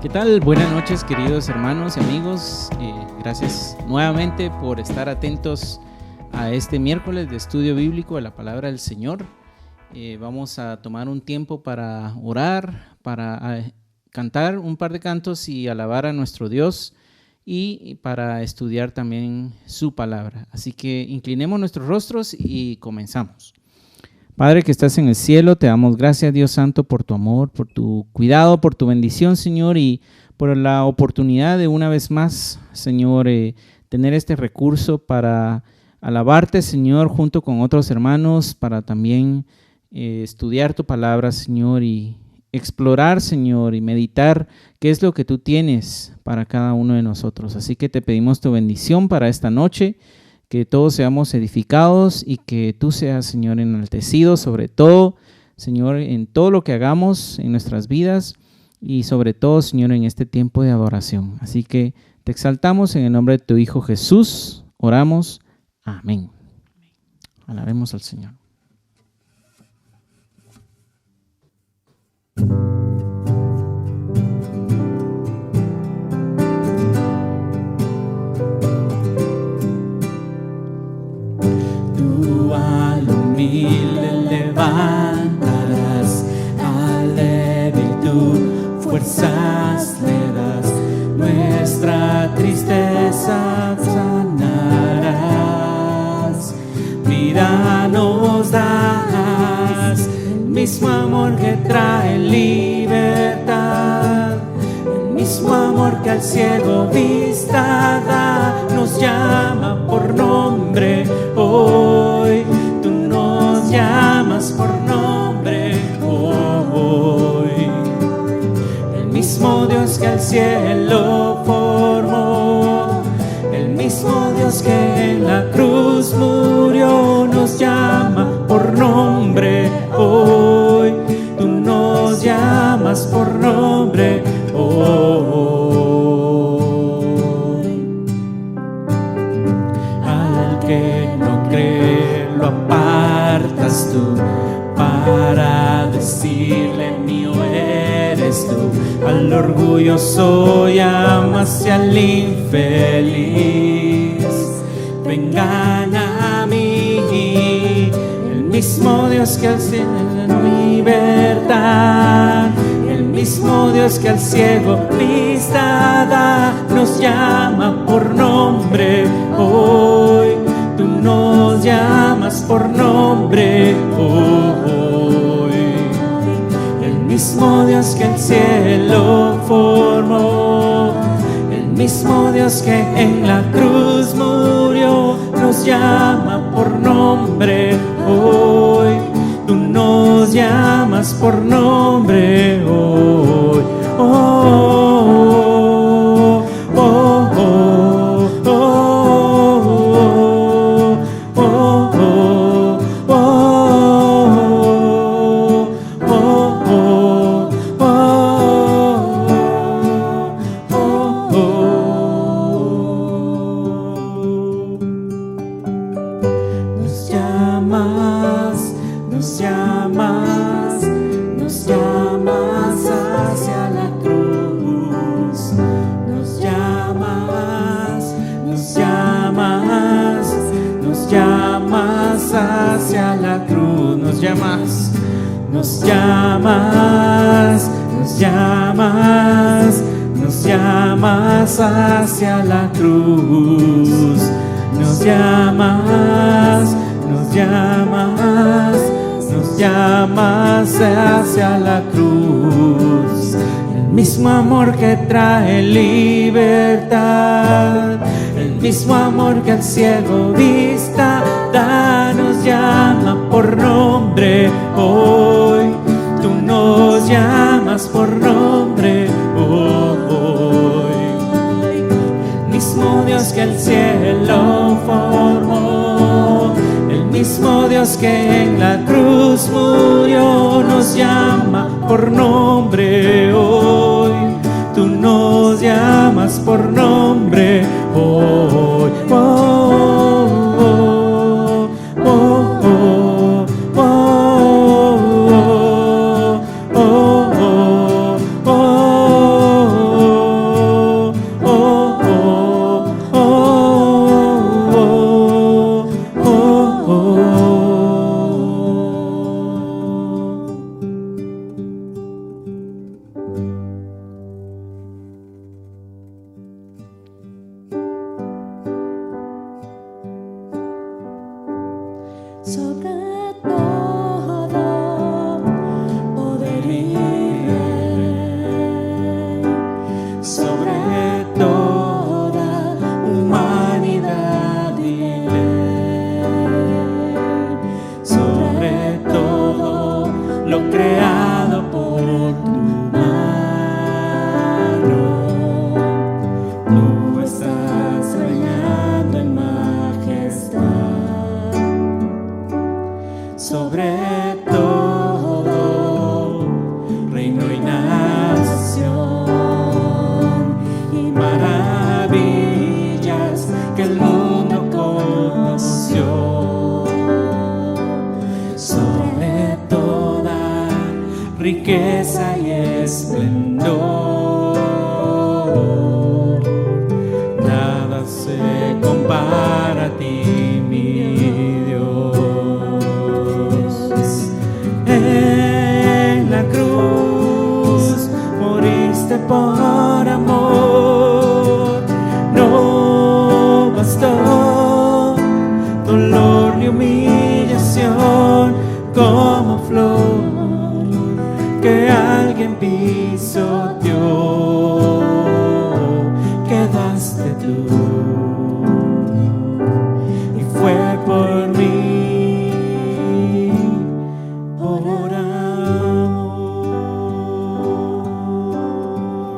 ¿Qué tal? Buenas noches, queridos hermanos y amigos. Gracias nuevamente por estar atentos a este miércoles de estudio bíblico de la palabra del Señor. Vamos a tomar un tiempo para orar, para cantar un par de cantos y alabar a nuestro Dios y para estudiar también su palabra. Así que inclinemos nuestros rostros y comenzamos. Padre que estás en el cielo, te damos gracias, Dios Santo, por tu amor, por tu cuidado, por tu bendición, Señor, y por la oportunidad de una vez más, Señor, tener este recurso para alabarte, Señor, junto con otros hermanos, para también estudiar tu palabra, Señor, y explorar, Señor, y meditar qué es lo que tú tienes para cada uno de nosotros. Así que te pedimos tu bendición para esta noche, que todos seamos edificados y que tú seas, Señor, enaltecido sobre todo, Señor, en todo lo que hagamos en nuestras vidas y sobre todo, Señor, en este tiempo de adoración. Así que te exaltamos en el nombre de tu Hijo Jesús, oramos, amén. Alabemos al Señor. Levantarás al débil, tú fuerzas le das, nuestra tristeza sanarás, vida nos das, el mismo amor que trae libertad, el mismo amor que al ciego vista da, nos llama por nombre hoy. Llamas por nombre hoy, el mismo Dios que al cielo formó, el mismo Dios que en la cruz murió, nos llama por nombre hoy, tú nos llamas por nombre hoy. Al que no cree lo apartas tú para decirle mío eres tú, al orgulloso llamas y al infeliz vengan a mí, el mismo Dios que al cielo libertad, el mismo Dios que al ciego vista da, nos llama por nombre hoy, tú nos llamas por nombre hoy, el mismo Dios que el cielo formó, el mismo Dios que en la cruz murió, nos llama por nombre hoy, tú nos llamas por nombre hoy, hacia la cruz, nos llamas, nos llamas, nos llamas hacia la cruz, el mismo amor que trae libertad, el mismo amor que al ciego vista da, nos llama por nombre hoy, tú nos llamas por nombre hoy, el mismo Dios que el cielo formó, el mismo Dios que en la cruz murió, nos llama por nombre hoy, tú nos llamas por nombre hoy, sobre todo poder y rey, sobre toda humanidad y ley, sobre todo lo creado por tu mano. Tú estás reinando en majestad sobre todo reino y nación, y maravillas que el mundo conoció, sobre toda riqueza y esplendor. Nada se compara a ti, mi Dios. En la cruz moriste por amor, no bastó dolor ni humillación, como flor que alguien pisoteó, quedaste tú, y fue por mí, por amor.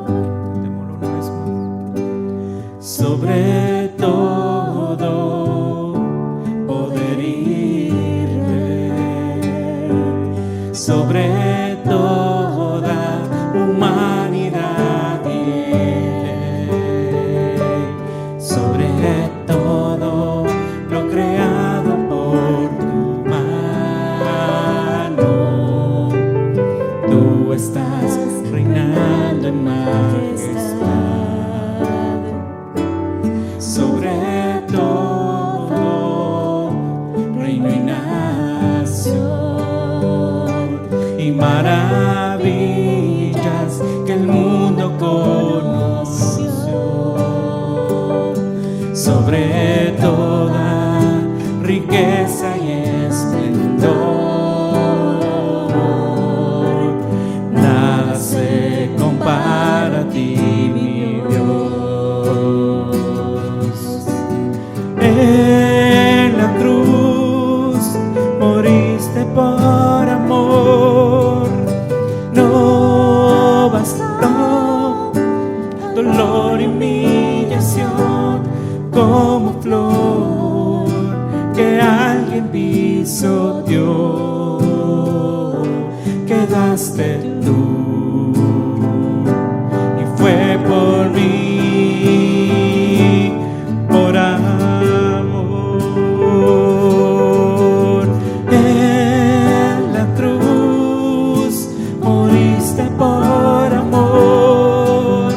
Cantémoslo una vez más. Sobre todo poder y rey, sobre toda humanidad y ley, sobre todo lo creado por tu mano. Tú estás reinando en majestad sobre todo reino y nación, y maravillas que el mundo conoció, sobre toda riqueza y esplendor. Nada se compara a ti, mi Dios. En la cruz moriste por amor, no bastó dolor y humillación, como flor que alguien pisoteó, quedaste tú, y fue por mí, por amor. En la cruz moriste por amor,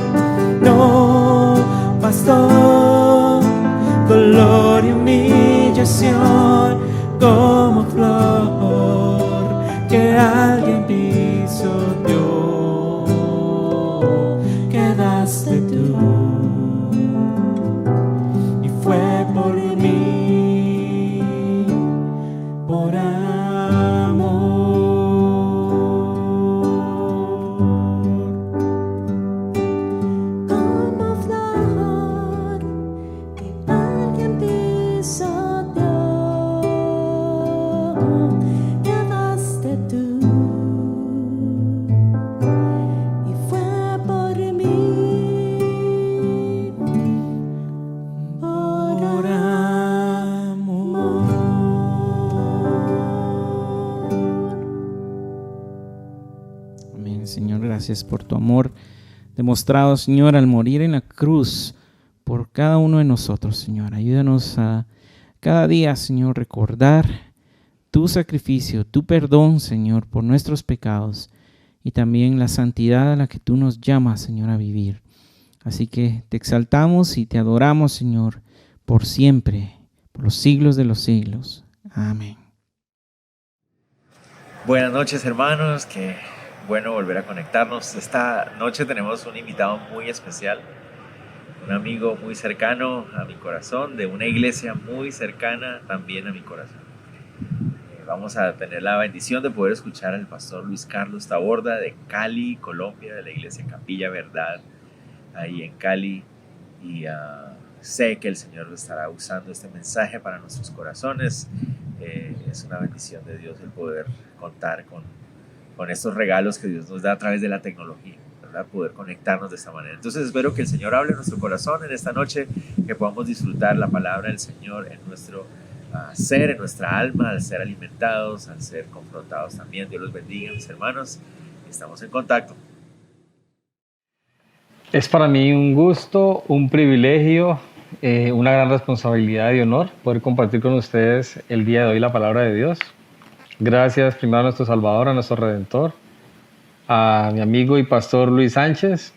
no bastó dolor y humillación, como flor que alguien pisoteó, quedaste tú, y fue por mí, por amor. Como flor que alguien pisoteó, quedaste tú, y fue por mí, por amor. Amén, Señor, gracias por tu amor demostrado, Señor, al morir en la cruz por cada uno de nosotros, Señor. Ayúdanos a cada día, Señor, recordar tu sacrificio, tu perdón, Señor, por nuestros pecados, y también la santidad a la que tú nos llamas, Señor, a vivir. Así que te exaltamos y te adoramos, Señor, por siempre, por los siglos de los siglos. Amén. Buenas noches, hermanos, qué bueno volver a conectarnos. Esta noche tenemos un invitado muy especial, un amigo muy cercano a mi corazón, de una iglesia muy cercana también a mi corazón. Vamos a tener la bendición de poder escuchar al pastor Luis Carlos Taborda de Cali, Colombia, de la iglesia Capilla Verdad, ahí en Cali. Y sé que el Señor estará usando este mensaje para nuestros corazones. Es una bendición de Dios el poder contar con estos regalos que Dios nos da a través de la tecnología, ¿verdad? Poder conectarnos de esta manera. Entonces espero que el Señor hable en nuestro corazón en esta noche, que podamos disfrutar la palabra del Señor en nuestro ser, en nuestra alma, al ser alimentados, al ser confrontados también. Dios los bendiga, mis hermanos. Estamos en contacto. Es para mí un gusto, un privilegio, una gran responsabilidad y honor poder compartir con ustedes el día de hoy la palabra de Dios. Gracias primero a nuestro Salvador, a nuestro Redentor, a mi amigo y pastor Luis Sánchez.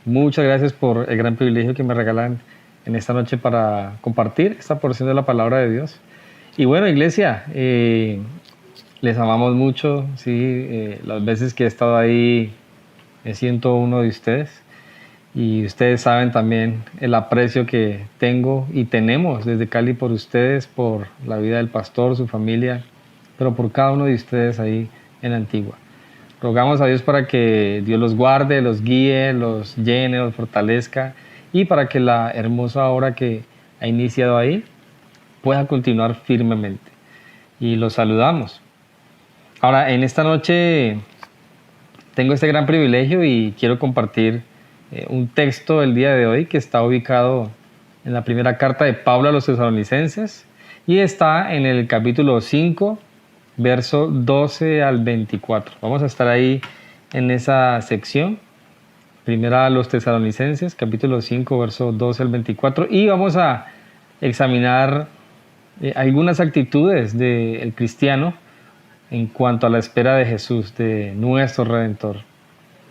Muchas gracias por el gran privilegio que me regalan en esta noche para compartir esta porción de la palabra de Dios. Y bueno, iglesia, les amamos mucho, ¿sí? Las veces que he estado ahí me siento uno de ustedes. Y ustedes saben también el aprecio que tengo y tenemos desde Cali por ustedes, por la vida del pastor, su familia, pero por cada uno de ustedes ahí en Antigua. Rogamos a Dios para que Dios los guarde, los guíe, los llene, los fortalezca y para que la hermosa obra que ha iniciado ahí pueda continuar firmemente. Y los saludamos. Ahora, en esta noche tengo este gran privilegio y quiero compartir un texto del día de hoy que está ubicado en la primera carta de Pablo a los Tesalonicenses y está en el capítulo 5, verso 12 al 24. Vamos a estar ahí en esa sección, primera a los Tesalonicenses, capítulo 5, verso 12 al 24, y vamos a examinar algunas actitudes del cristiano en cuanto a la espera de Jesús, de nuestro Redentor.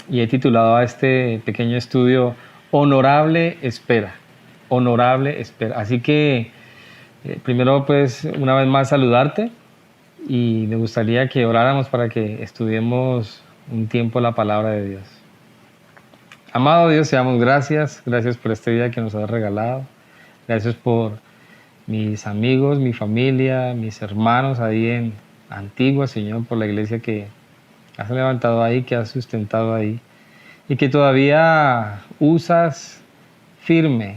Y he titulado a este pequeño estudio Honorable Espera. Honorable Espera. Así que primero pues una vez más saludarte y me gustaría que oráramos para que estudiemos un tiempo la palabra de Dios. Amado Dios, te damos gracias. Gracias por este día que nos has regalado. Gracias por mis amigos, mi familia, mis hermanos ahí en Antigua, Señor, por la iglesia que has levantado ahí, que has sustentado ahí y que todavía usas firme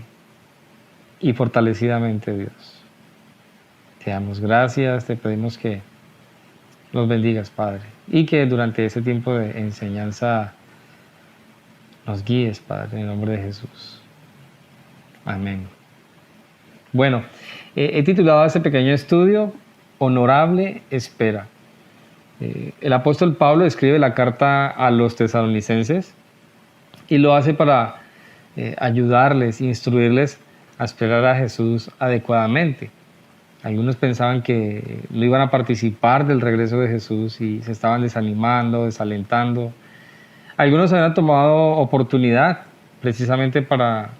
y fortalecidamente, Dios. Te damos gracias, te pedimos que los bendigas, Padre, y que durante ese tiempo de enseñanza nos guíes, Padre, en el nombre de Jesús. Amén. Bueno, he titulado a este pequeño estudio Honorable Espera. El apóstol Pablo escribe la carta a los tesalonicenses y lo hace para ayudarles, instruirles a esperar a Jesús adecuadamente. Algunos pensaban que no iban a participar del regreso de Jesús y se estaban desanimando, desalentando. Algunos habían tomado oportunidad precisamente para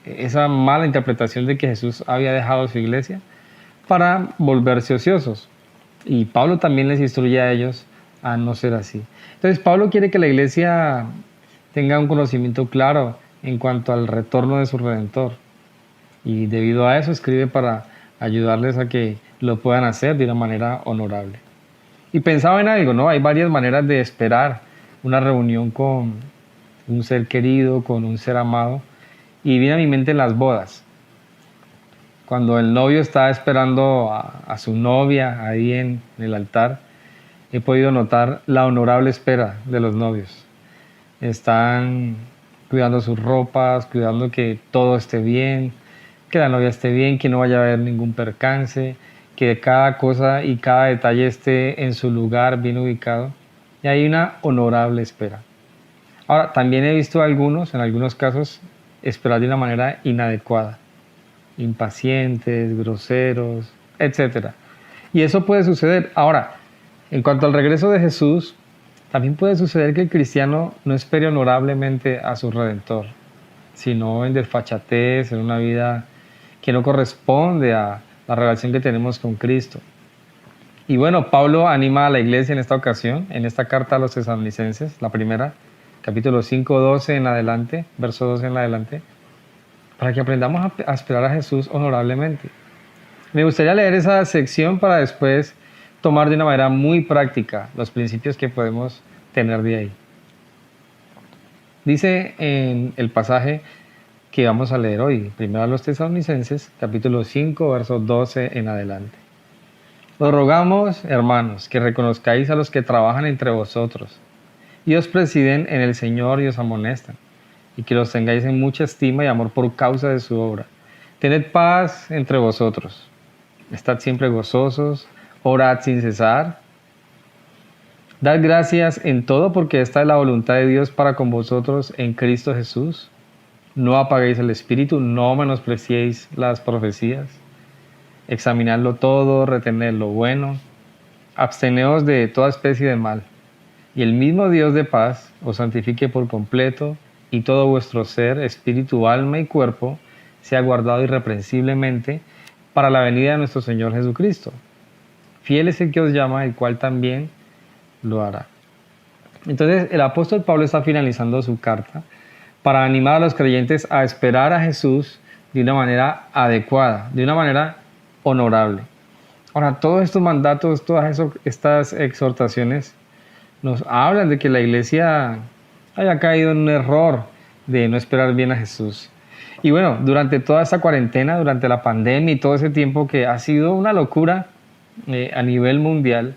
esa mala interpretación de que Jesús había dejado su iglesia para volverse ociosos. Y Pablo también les instruye a ellos a no ser así. Entonces Pablo quiere que la iglesia tenga un conocimiento claro en cuanto al retorno de su Redentor. Y debido a eso escribe para ayudarles a que lo puedan hacer de una manera honorable. Y pensaba en algo, ¿no? Hay varias maneras de esperar una reunión con un ser querido, con un ser amado. Y viene a mi mente las bodas. Cuando el novio está esperando a su novia ahí en el altar, he podido notar la honorable espera de los novios. Están cuidando sus ropas, cuidando que todo esté bien, que la novia esté bien, que no vaya a haber ningún percance, que cada cosa y cada detalle esté en su lugar bien ubicado. Y hay una honorable espera. Ahora, también he visto en algunos casos, esperar de una manera inadecuada. Impacientes, groseros, etc. Y eso puede suceder. Ahora, en cuanto al regreso de Jesús, también puede suceder que el cristiano no espere honorablemente a su Redentor, sino en desfachatez, en una vida que no corresponde a la relación que tenemos con Cristo. Y bueno, Pablo anima a la iglesia en esta ocasión, en esta carta a los tesalonicenses, la primera, capítulo 5, 12 en adelante, verso 12 en adelante, para que aprendamos a esperar a Jesús honorablemente. Me gustaría leer esa sección para después tomar de una manera muy práctica los principios que podemos tener de ahí. Dice en el pasaje que vamos a leer hoy, primero a los Tesalonicenses, capítulo 5, verso 12 en adelante. Os rogamos, hermanos, que reconozcáis a los que trabajan entre vosotros y os presiden en el Señor y os amonestan, y que los tengáis en mucha estima y amor por causa de su obra. Tened paz entre vosotros. Estad siempre gozosos, orad sin cesar. Dad gracias en todo, porque esta es la voluntad de Dios para con vosotros en Cristo Jesús. No apaguéis el espíritu, no menospreciéis las profecías. Examinadlo todo, retened lo bueno. Absteneos de toda especie de mal. Y el mismo Dios de paz os santifique por completo, y todo vuestro ser, espíritu, alma y cuerpo, sea guardado irreprensiblemente para la venida de nuestro Señor Jesucristo. Fiel es el que os llama, el cual también lo hará. Entonces el apóstol Pablo está finalizando su carta para animar a los creyentes a esperar a Jesús de una manera adecuada, de una manera honorable. Ahora, todos estos mandatos, todas estas exhortaciones nos hablan de que la iglesia haya caído en un error de no esperar bien a Jesús. Y bueno, durante toda esta cuarentena, durante la pandemia y todo ese tiempo que ha sido una locura a nivel mundial,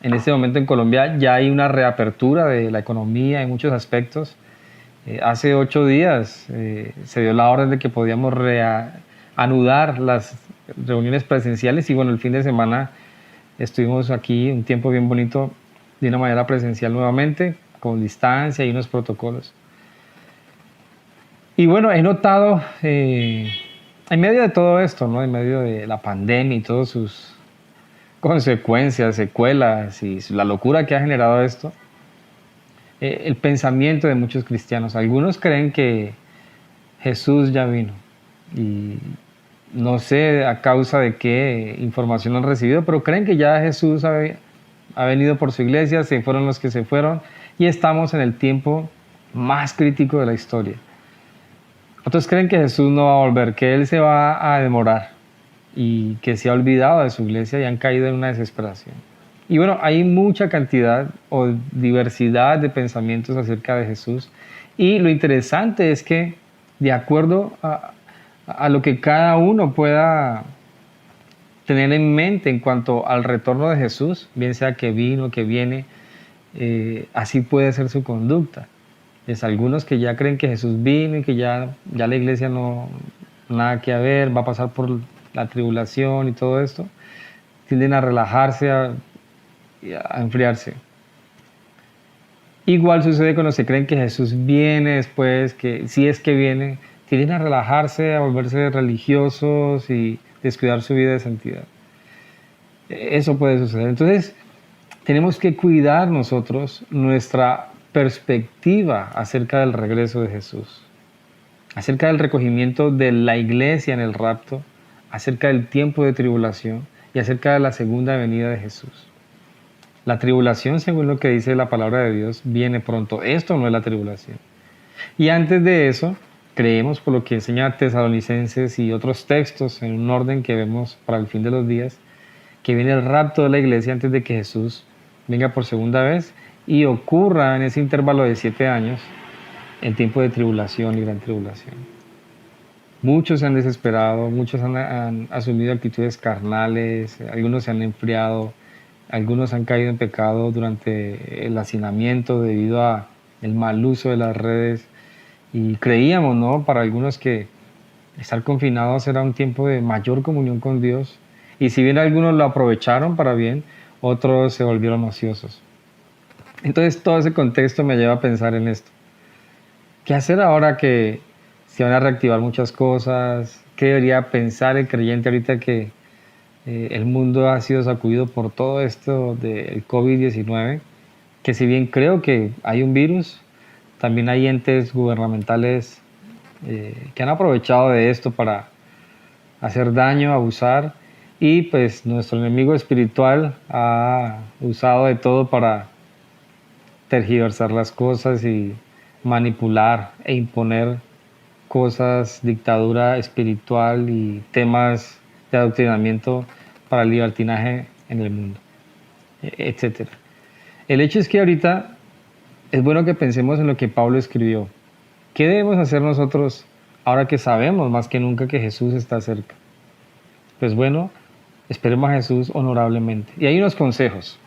en este momento en Colombia ya hay una reapertura de la economía en muchos aspectos. Hace 8 días se dio la orden de que podíamos reanudar las reuniones presenciales y bueno, el fin de semana estuvimos aquí un tiempo bien bonito de una manera presencial nuevamente, con distancia y unos protocolos. Y bueno, he notado en medio de todo esto, ¿no? En medio de la pandemia y todas sus consecuencias, secuelas y la locura que ha generado esto, el pensamiento de muchos cristianos. Algunos creen que Jesús ya vino y no sé a causa de qué información han recibido, pero creen que ya Jesús ha venido por su iglesia, se fueron los que se fueron y estamos en el tiempo más crítico de la historia. Otros creen que Jesús no va a volver, que Él se va a demorar y que se ha olvidado de su iglesia y han caído en una desesperación. Y bueno, hay mucha cantidad o diversidad de pensamientos acerca de Jesús y lo interesante es que de acuerdo a lo que cada uno pueda tener en mente en cuanto al retorno de Jesús, bien sea que vino, que viene, así puede ser su conducta. Es algunos que ya creen que Jesús vino y que ya la iglesia no nada que ver, va a pasar por la tribulación y todo esto, tienden a relajarse, a enfriarse. Igual sucede con los que creen que Jesús viene después, que si es que viene, tienden a relajarse, a volverse religiosos y descuidar su vida de santidad. Eso puede suceder. Entonces, tenemos que cuidar nosotros nuestra perspectiva acerca del regreso de Jesús, acerca del recogimiento de la iglesia en el rapto, acerca del tiempo de tribulación y acerca de la segunda venida de Jesús. La tribulación, según lo que dice la palabra de Dios, viene pronto. Esto no es la tribulación. Y antes de eso, creemos, por lo que enseña Tesalonicenses y otros textos en un orden que vemos para el fin de los días, que viene el rapto de la iglesia antes de que Jesús venga por segunda vez y ocurra en ese intervalo de 7 años el tiempo de tribulación y gran tribulación. Muchos se han desesperado, muchos han asumido actitudes carnales, algunos se han enfriado, algunos han caído en pecado durante el hacinamiento debido a el mal uso de las redes y creíamos, ¿no? Para algunos que estar confinados era un tiempo de mayor comunión con Dios y si bien algunos lo aprovecharon para bien, otros se volvieron ociosos. Entonces todo ese contexto me lleva a pensar en esto. ¿Qué hacer ahora que se van a reactivar muchas cosas? ¿Qué debería pensar el creyente ahorita que el mundo ha sido sacudido por todo esto del COVID-19? Que si bien creo que hay un virus, también hay entes gubernamentales que han aprovechado de esto para hacer daño, abusar, y pues nuestro enemigo espiritual ha usado de todo para tergiversar las cosas y manipular e imponer cosas, dictadura espiritual y temas de adoctrinamiento para el libertinaje en el mundo, etc. El hecho es que ahorita es bueno que pensemos en lo que Pablo escribió. ¿Qué debemos hacer nosotros ahora que sabemos más que nunca que Jesús está cerca? Pues bueno, esperemos a Jesús honorablemente. Y hay unos consejos.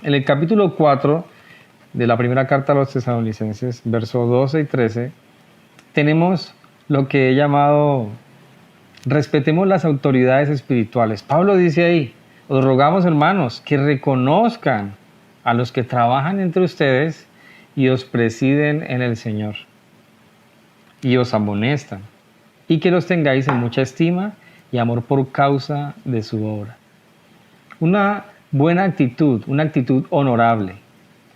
En el capítulo 4 de la primera carta a los Tesalonicenses, versos 12 y 13, tenemos lo que he llamado respetemos las autoridades espirituales. Pablo dice ahí, os rogamos, hermanos, que reconozcan a los que trabajan entre ustedes y os presiden en el Señor y os amonestan, y que los tengáis en mucha estima y amor por causa de su obra. Una buena actitud, una actitud honorable,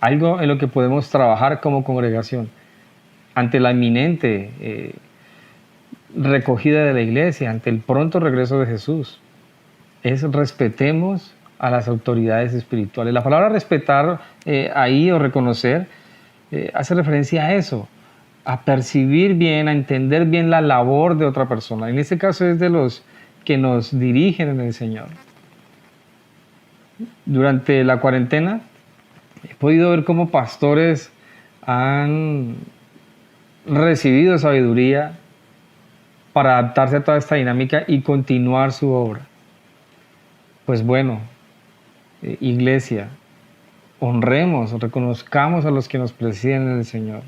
algo en lo que podemos trabajar como congregación ante la inminente recogida de la iglesia, ante el pronto regreso de Jesús, es respetemos a las autoridades espirituales. La palabra respetar ahí o reconocer hace referencia a eso, a percibir bien, a entender bien la labor de otra persona. En este caso es de los que nos dirigen en el Señor. Durante la cuarentena he podido ver cómo pastores han recibido sabiduría para adaptarse a toda esta dinámica y continuar su obra. Pues bueno, iglesia, honremos, reconozcamos a los que nos presiden en el Señor.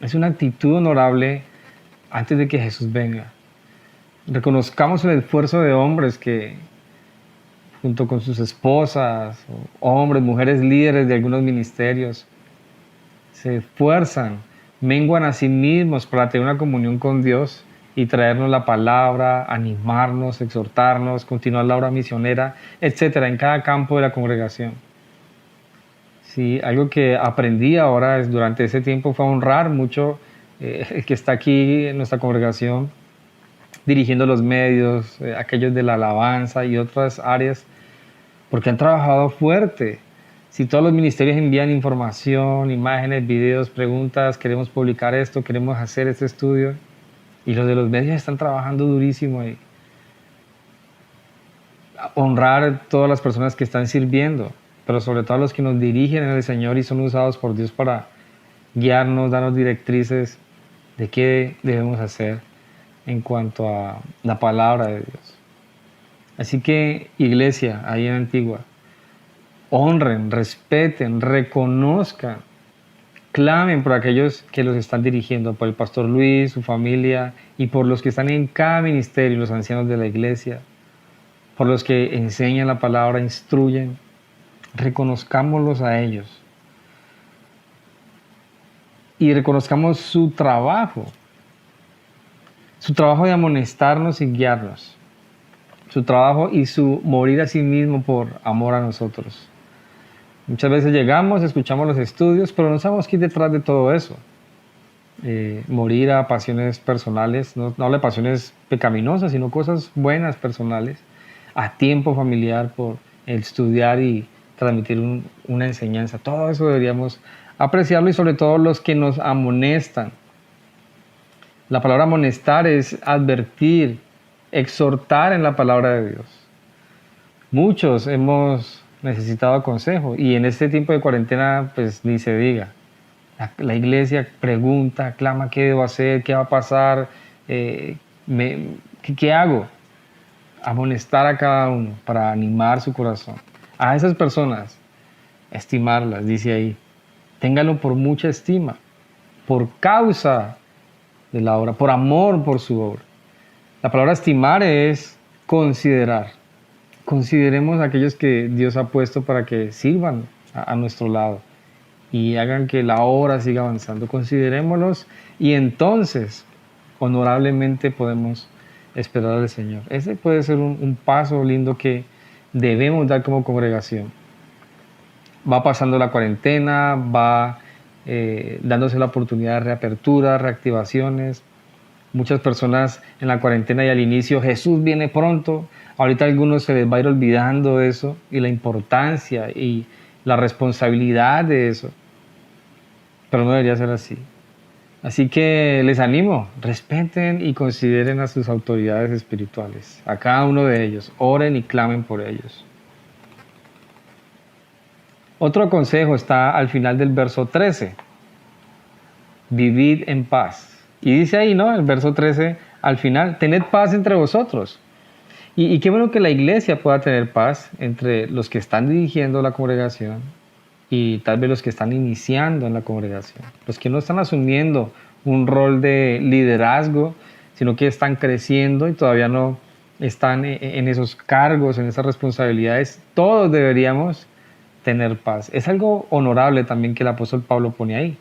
Es una actitud honorable antes de que Jesús venga. Reconozcamos el esfuerzo de hombres que, junto con sus esposas, hombres, mujeres líderes de algunos ministerios, se esfuerzan, menguan a sí mismos para tener una comunión con Dios y traernos la palabra, animarnos, exhortarnos, continuar la obra misionera, etcétera, en cada campo de la congregación. Sí, algo que aprendí ahora durante ese tiempo fue honrar mucho el que está aquí en nuestra congregación, dirigiendo los medios, aquellos de la alabanza y otras áreas, porque han trabajado fuerte. Si todos los ministerios envían información, imágenes, videos, preguntas, queremos publicar esto, queremos hacer este estudio, y los de los medios están trabajando durísimo ahí. Honrar a todas las personas que están sirviendo, pero sobre todo a los que nos dirigen en el Señor y son usados por Dios para guiarnos, darnos directrices de qué debemos hacer en cuanto a la palabra de Dios. Así que, iglesia, ahí en Antigua, honren, respeten, reconozcan, clamen por aquellos que los están dirigiendo, por el pastor Luis, su familia, y por los que están en cada ministerio, los ancianos de la iglesia, por los que enseñan la palabra, instruyen. Reconozcámoslos a ellos. Y reconozcamos su trabajo de amonestarnos y guiarnos, su trabajo y su morir a sí mismo por amor a nosotros. Muchas veces llegamos, escuchamos los estudios, pero no sabemos qué hay detrás de todo eso. Morir a pasiones personales, no hablo de pasiones pecaminosas, sino cosas buenas personales, a tiempo familiar por estudiar y transmitir una enseñanza. Todo eso deberíamos apreciarlo, y sobre todo los que nos amonestan. La palabra amonestar es advertir, exhortar en la palabra de Dios. Muchos hemos necesitado consejo, y en este tiempo de cuarentena pues ni se diga. La iglesia pregunta, clama, ¿qué debo hacer? ¿Qué va a pasar? ¿Qué hago? Amonestar a cada uno para animar su corazón. A esas personas, estimarlas, dice ahí. Ténganlo por mucha estima, por causa de la obra, por amor por su obra. La palabra estimar es considerar. Consideremos a aquellos que Dios ha puesto para que sirvan a nuestro lado y hagan que la obra siga avanzando. Considerémoslos, y entonces honorablemente podemos esperar al Señor. Ese puede ser un paso lindo que debemos dar como congregación. Va pasando la cuarentena, va dándose la oportunidad de reapertura, reactivaciones. Muchas personas en la cuarentena y al inicio, Jesús viene pronto. Ahorita a algunos se les va a ir olvidando eso y la importancia y la responsabilidad de eso. Pero no debería ser así. Así que les animo, respeten y consideren a sus autoridades espirituales, a cada uno de ellos, oren y clamen por ellos. Otro consejo está al final del verso 13, vivid en paz. Y dice ahí, ¿no? El verso 13 al final, tened paz entre vosotros. Y qué bueno que la iglesia pueda tener paz entre los que están dirigiendo la congregación y tal vez los que están iniciando en la congregación, los que no están asumiendo un rol de liderazgo, sino que están creciendo y todavía no están en esos cargos, en esas responsabilidades. Todos deberíamos tener paz. Es algo honorable también que el apóstol Pablo pone ahí.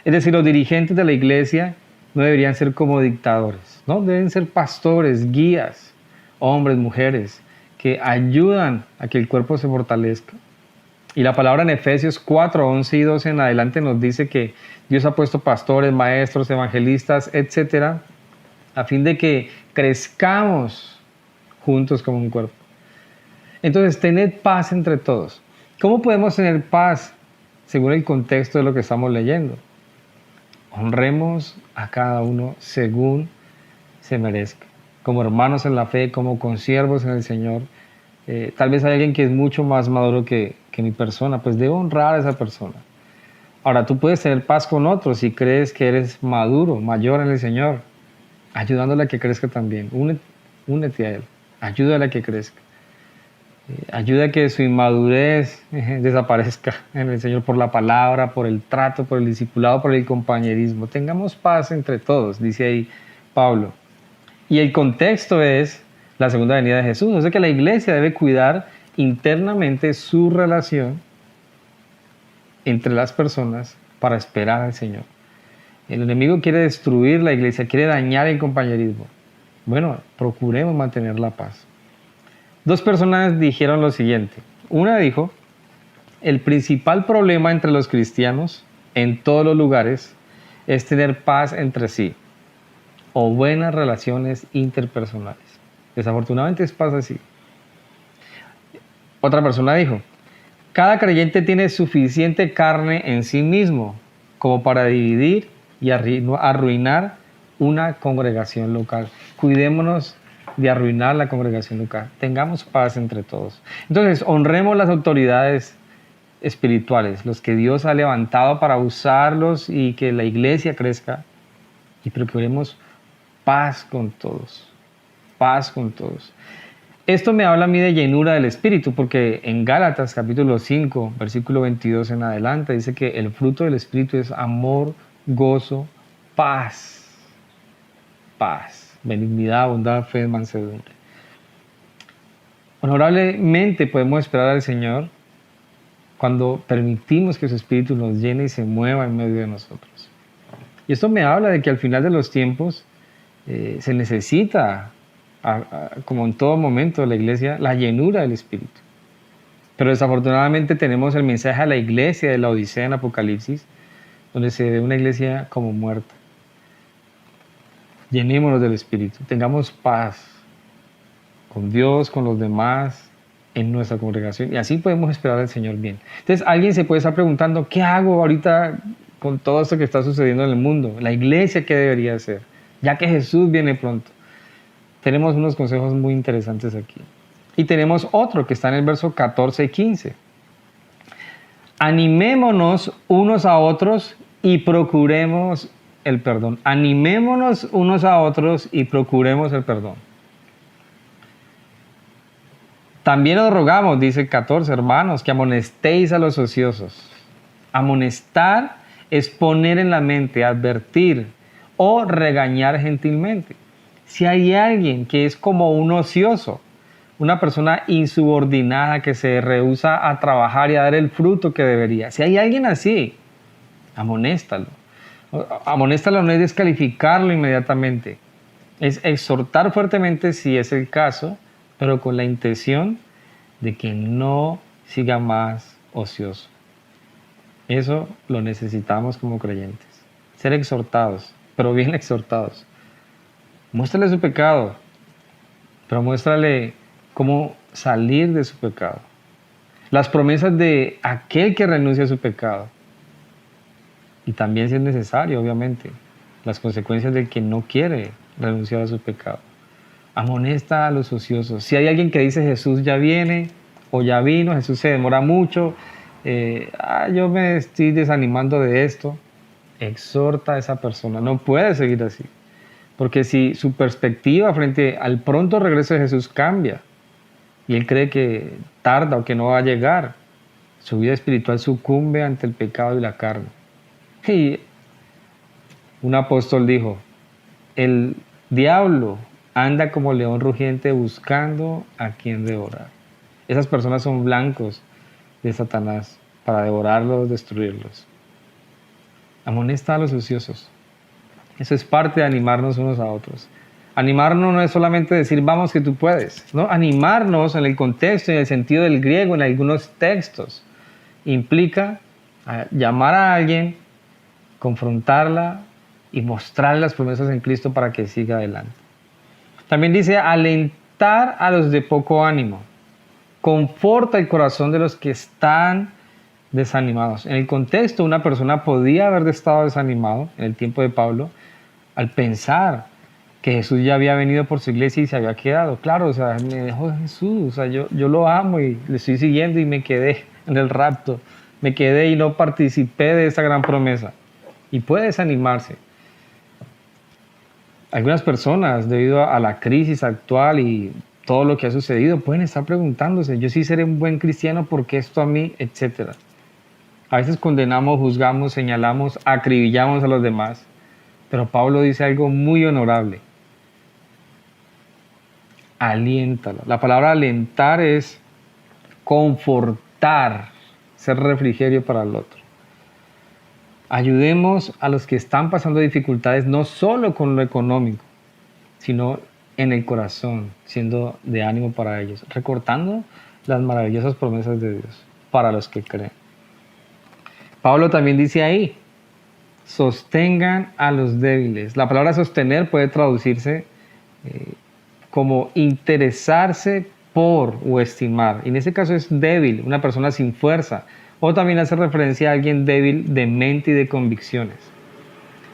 Es decir, los dirigentes de la iglesia no deberían ser como dictadores, ¿no? Deben ser pastores, guías, hombres, mujeres, que ayudan a que el cuerpo se fortalezca. Y la palabra en Efesios 4, 11 y 12 en adelante nos dice que Dios ha puesto pastores, maestros, evangelistas, etcétera, a fin de que crezcamos juntos como un cuerpo. Entonces, tened paz entre todos. ¿Cómo podemos tener paz según el contexto de lo que estamos leyendo? Honremos a cada uno según se merezca, como hermanos en la fe, como consiervos en el Señor. Tal vez hay alguien que es mucho más maduro que mi persona, pues debo honrar a esa persona. Ahora, tú puedes tener paz con otros si crees que eres maduro, mayor en el Señor, ayudándole a que crezca también. Únete a Él, ayúdale a que crezca. Ayuda a que su inmadurez desaparezca en el Señor por la palabra, por el trato, por el discipulado, por el compañerismo. Tengamos paz entre todos, dice ahí Pablo. Y el contexto es la segunda venida de Jesús. O sea que la iglesia debe cuidar internamente su relación entre las personas para esperar al Señor. El enemigo quiere destruir la iglesia, quiere dañar el compañerismo. Bueno, procuremos mantener la paz. Dos personas dijeron lo siguiente. Una dijo, el principal problema entre los cristianos en todos los lugares es tener paz entre sí o buenas relaciones interpersonales. Desafortunadamente pasa así. Otra persona dijo, cada creyente tiene suficiente carne en sí mismo como para dividir y arruinar una congregación local. Cuidémonos de arruinar la congregación local. Tengamos paz entre todos. Entonces, honremos las autoridades espirituales, los que Dios ha levantado para usarlos y que la iglesia crezca, y procuremos paz con todos. Paz con todos. Esto me habla a mí de llenura del Espíritu, porque en Gálatas capítulo 5, versículo 22 en adelante, dice que el fruto del Espíritu es amor, gozo, paz, benignidad, bondad, fe, mansedumbre. Honorablemente podemos esperar al Señor cuando permitimos que su Espíritu nos llene y se mueva en medio de nosotros. Y esto me habla de que al final de los tiempos se necesita, como en todo momento de la iglesia, la llenura del Espíritu. Pero desafortunadamente tenemos el mensaje a la iglesia de la Odisea en Apocalipsis, donde se ve una iglesia como muerta. Llenémonos del Espíritu, tengamos paz con Dios, con los demás, en nuestra congregación, y así podemos esperar al Señor bien. Entonces alguien se puede estar preguntando, ¿qué hago ahorita con todo esto que está sucediendo en el mundo? ¿La iglesia qué debería hacer? Ya que Jesús viene pronto. Tenemos unos consejos muy interesantes aquí. Y tenemos otro que está en el verso 14 y 15. Animémonos unos a otros y procuremos el perdón. Animémonos unos a otros y procuremos el perdón. También os rogamos, dice 14, hermanos, que amonestéis a los ociosos. Amonestar es poner en la mente, advertir o regañar gentilmente. Si hay alguien que es como un ocioso, una persona insubordinada que se rehúsa a trabajar y a dar el fruto que debería, si hay alguien así, amonéstalo. Amonéstalo no es descalificarlo inmediatamente, es exhortar fuertemente si es el caso, pero con la intención de que no siga más ocioso. Eso lo necesitamos como creyentes, ser exhortados, pero bien exhortados. Muéstrale su pecado, pero muéstrale cómo salir de su pecado. Las promesas de aquel que renuncia a su pecado. Y también, si es necesario, obviamente, las consecuencias del que no quiere renunciar a su pecado. Amonesta a los ociosos. Si hay alguien que dice Jesús ya viene o ya vino, Jesús se demora mucho, yo me estoy desanimando de esto, exhorta a esa persona. No puede seguir así, porque si su perspectiva frente al pronto regreso de Jesús cambia y él cree que tarda o que no va a llegar, su vida espiritual sucumbe ante el pecado y la carne. Y un apóstol dijo, el diablo anda como león rugiente buscando a quien devorar. Esas personas son blancos de Satanás para devorarlos, destruirlos. Amonesta a los ociosos. Eso es parte de animarnos unos a otros. Animarnos no es solamente decir vamos que tú puedes, ¿no? Animarnos en el contexto y en el sentido del griego en algunos textos implica llamar a alguien, confrontarla y mostrarle las promesas en Cristo para que siga adelante. También dice alentar a los de poco ánimo. Conforta el corazón de los que están desanimados. En el contexto, una persona podía haber estado desanimado en el tiempo de Pablo al pensar que Jesús ya había venido por su iglesia y se había quedado. Claro, o sea, me dejó Jesús, o sea, yo lo amo y le estoy siguiendo y me quedé en el rapto. Me quedé y no participé de esa gran promesa. Y puede desanimarse. Algunas personas, debido a la crisis actual y todo lo que ha sucedido, pueden estar preguntándose, yo sí seré un buen cristiano porque esto a mí, etcétera. A veces condenamos, juzgamos, señalamos, acribillamos a los demás, pero Pablo dice algo muy honorable. Aliéntalo. La palabra alentar es confortar, ser refrigerio para el otro. Ayudemos a los que están pasando dificultades no solo con lo económico, sino en el corazón, siendo de ánimo para ellos, recordando las maravillosas promesas de Dios para los que creen. Pablo también dice ahí, sostengan a los débiles. La palabra sostener puede traducirse como interesarse por o estimar. Y en este caso es débil, una persona sin fuerza. O también hace referencia a alguien débil de mente y de convicciones.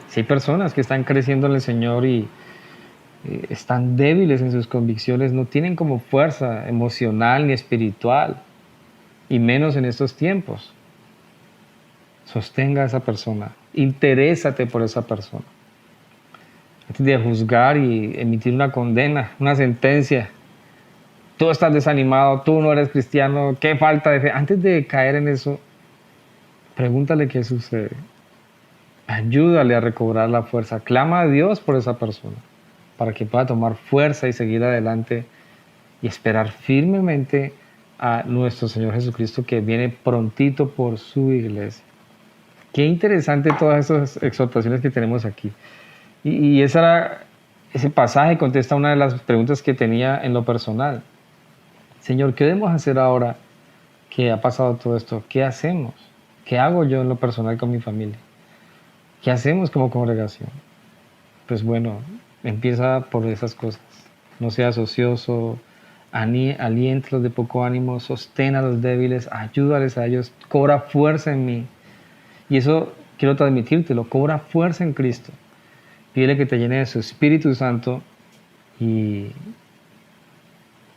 Si hay personas que están creciendo en el Señor y están débiles en sus convicciones, no tienen como fuerza emocional ni espiritual, y menos en estos tiempos. Sostenga a esa persona, interésate por esa persona. Antes de juzgar y emitir una condena, una sentencia, tú estás desanimado, tú no eres cristiano, qué falta de fe. Antes de caer en eso, pregúntale qué sucede. Ayúdale a recobrar la fuerza. Clama a Dios por esa persona para que pueda tomar fuerza y seguir adelante y esperar firmemente a nuestro Señor Jesucristo que viene prontito por su iglesia. Qué interesante todas esas exhortaciones que tenemos aquí. Y ese pasaje contesta una de las preguntas que tenía en lo personal. Señor, ¿qué debemos hacer ahora que ha pasado todo esto? ¿Qué hacemos? ¿Qué hago yo en lo personal con mi familia? ¿Qué hacemos como congregación? Pues bueno, empieza por esas cosas. No seas ocioso, alienta a los de poco ánimo, sostén a los débiles, ayúdales a ellos, cobra fuerza en mí. Y eso quiero transmitírtelo, cobra fuerza en Cristo. Pídele que te llene de su Espíritu Santo y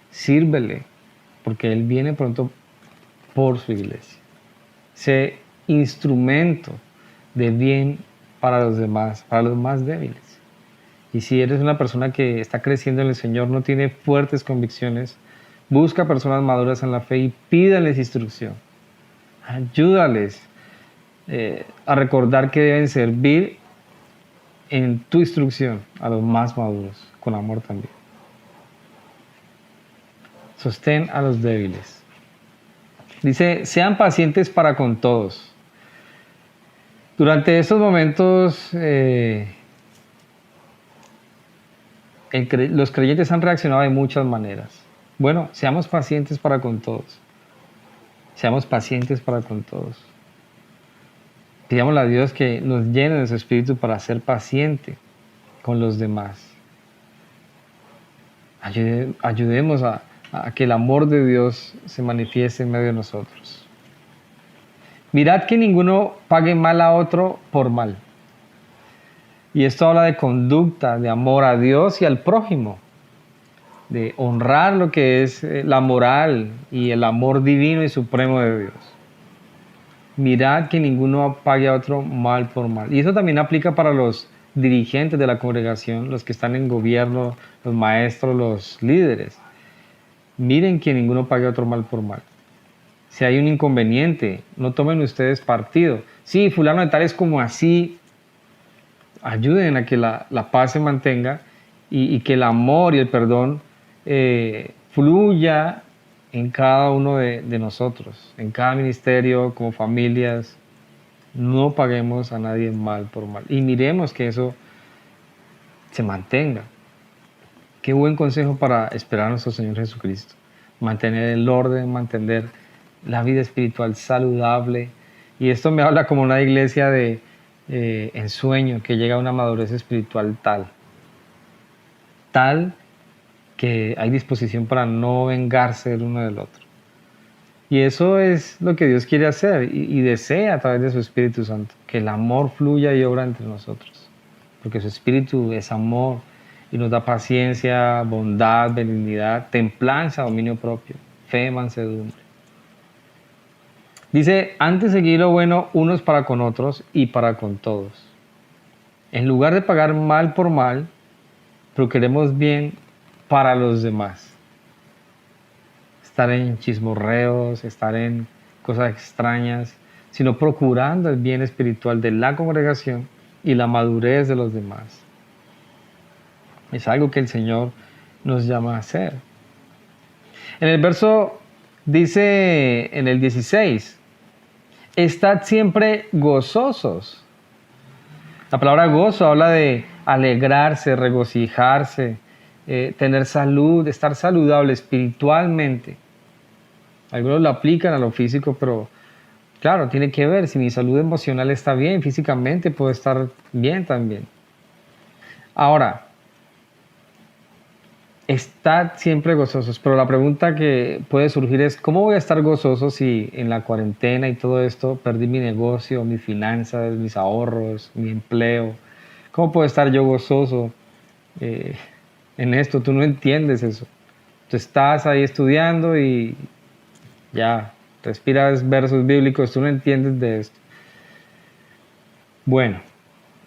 sírvele, porque Él viene pronto por su iglesia. Sé instrumento de bien para los demás, para los más débiles. Y si eres una persona que está creciendo en el Señor, no tiene fuertes convicciones, busca personas maduras en la fe y pídales instrucción. Ayúdales a recordar que deben servir en tu instrucción a los más maduros, con amor también. Sostén a los débiles. Dice, sean pacientes para con todos. Durante estos momentos, los creyentes han reaccionado de muchas maneras. Bueno, seamos pacientes para con todos. Seamos pacientes para con todos. Pidámosle a Dios que nos llene de su Espíritu para ser paciente con los demás. Ayudemos a que el amor de Dios se manifieste en medio de nosotros. Mirad que ninguno pague mal a otro por mal. Y esto habla de conducta, de amor a Dios y al prójimo, de honrar lo que es la moral y el amor divino y supremo de Dios. Mirad que ninguno pague a otro mal por mal. Y eso también aplica para los dirigentes de la congregación, los que están en gobierno, los maestros, los líderes. Miren que ninguno pague a otro mal por mal. Si hay un inconveniente, no tomen ustedes partido. Sí, fulano de tal es como así. Ayuden a que la paz se mantenga y que el amor y el perdón fluya en cada uno de nosotros, en cada ministerio, como familias. No paguemos a nadie mal por mal. Y miremos que eso se mantenga. Qué buen consejo para esperar a nuestro Señor Jesucristo. Mantener el orden, mantener la vida espiritual saludable. Y esto me habla como una iglesia de ensueño, que llega a una madurez espiritual tal que hay disposición para no vengarse el uno del otro. Y eso es lo que Dios quiere hacer y desea a través de su Espíritu Santo, que el amor fluya y obra entre nosotros, porque su Espíritu es amor y nos da paciencia, bondad, benignidad, templanza, dominio propio, fe, mansedumbre. Dice, antes seguir lo bueno unos para con otros y para con todos. En lugar de pagar mal por mal, procuremos bien para los demás. Estar en chismorreos, estar en cosas extrañas, sino procurando el bien espiritual de la congregación y la madurez de los demás. Es algo que el Señor nos llama a hacer. En el verso dice, en el 16, estad siempre gozosos. La palabra gozo habla de alegrarse, regocijarse, tener salud, estar saludable espiritualmente. Algunos lo aplican a lo físico, pero claro, tiene que ver. Si mi salud emocional está bien, físicamente puedo estar bien también. Ahora, estad siempre gozosos, pero la pregunta que puede surgir es, ¿cómo voy a estar gozoso si en la cuarentena y todo esto perdí mi negocio, mis finanzas, mis ahorros, mi empleo? ¿Cómo puedo estar yo gozoso en esto? Tú no entiendes eso. Tú estás ahí estudiando y ya, respiras versos bíblicos, tú no entiendes de esto. Bueno,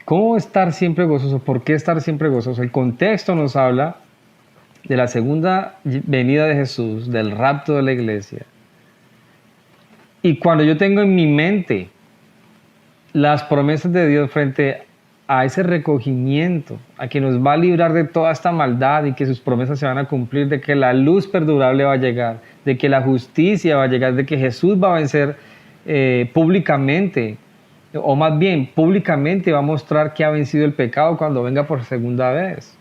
¿cómo estar siempre gozoso? ¿Por qué estar siempre gozoso? El contexto nos habla de la segunda venida de Jesús, del rapto de la iglesia. Y cuando yo tengo en mi mente las promesas de Dios frente a ese recogimiento, a que nos va a librar de toda esta maldad y que sus promesas se van a cumplir, de que la luz perdurable va a llegar, de que la justicia va a llegar, de que Jesús va a vencer públicamente, o más bien públicamente va a mostrar que ha vencido el pecado cuando venga por segunda vez.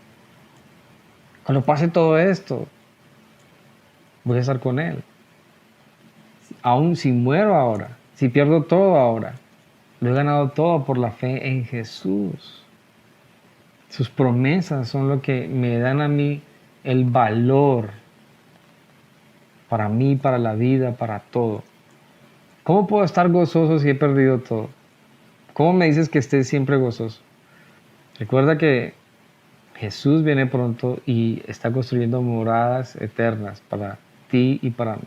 Cuando pase todo esto, voy a estar con Él. Aún si muero ahora, si pierdo todo ahora, lo he ganado todo por la fe en Jesús. Sus promesas son lo que me dan a mí el valor para mí, para la vida, para todo. ¿Cómo puedo estar gozoso si he perdido todo? ¿Cómo me dices que esté siempre gozoso? Recuerda que Jesús viene pronto y está construyendo moradas eternas para ti y para mí.